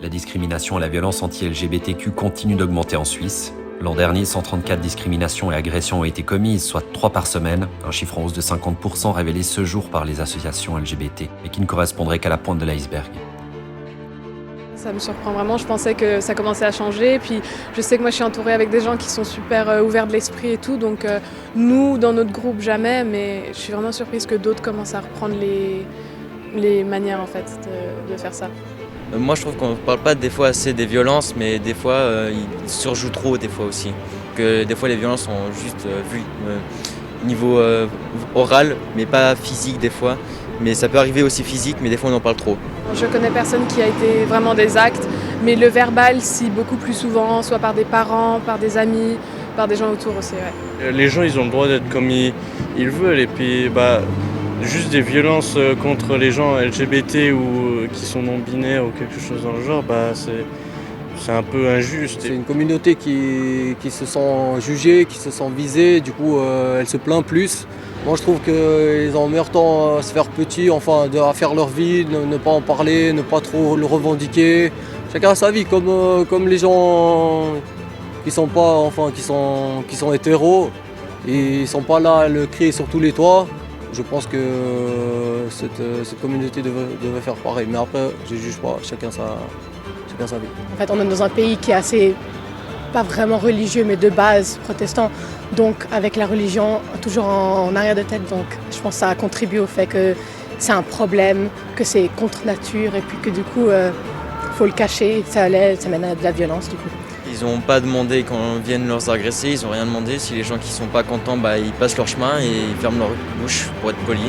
La discrimination et la violence anti-LGBTQ continuent d'augmenter en Suisse. L'an dernier, 134 discriminations et agressions ont été commises, soit 3 par semaine, un chiffre en hausse de 50% révélé ce jour par les associations LGBT, mais qui ne correspondrait qu'à la pointe de l'iceberg. Ça me surprend vraiment, je pensais que ça commençait à changer, puis je sais que moi je suis entourée avec des gens qui sont super ouverts de l'esprit et tout, donc nous dans notre groupe jamais, mais je suis vraiment surprise que d'autres commencent à reprendre les manières en fait de faire ça. Moi je trouve qu'on ne parle pas des fois assez des violences, mais des fois ils surjouent trop des fois aussi. Que des fois les violences sont juste vues niveau oral, mais pas physique des fois. Mais ça peut arriver aussi physique, mais des fois on en parle trop. Je connais personne qui a été vraiment des actes, mais le verbal, si beaucoup plus souvent, soit par des parents, par des amis, par des gens autour aussi. Ouais. Les gens, ils ont le droit d'être comme ils veulent, et puis juste des violences contre les gens LGBT ou qui sont non-binaires ou quelque chose dans le genre, c'est un peu injuste. C'est une communauté qui se sent jugée, qui se sent visée, du coup elle se plaint plus. Moi je trouve qu'ils ont meilleur temps à se faire petit, à faire leur vie, ne pas en parler, ne pas trop le revendiquer. Chacun a sa vie, comme les gens qui sont hétéros, ils sont pas là à le crier sur tous les toits. Je pense que cette communauté devait faire pareil. Mais après, je ne juge pas, chacun sa vie. En fait, on est dans un pays qui est assez, pas vraiment religieux, mais de base protestant. Donc, avec la religion toujours en arrière de tête. Donc, je pense que ça contribue au fait que c'est un problème, que c'est contre nature et puis que du coup, faut le cacher. Ça mène à de la violence du coup. Ils n'ont pas demandé quand viennent leur agresser, ils n'ont rien demandé. Si les gens qui ne sont pas contents, ils passent leur chemin et ils ferment leur bouche pour être polis.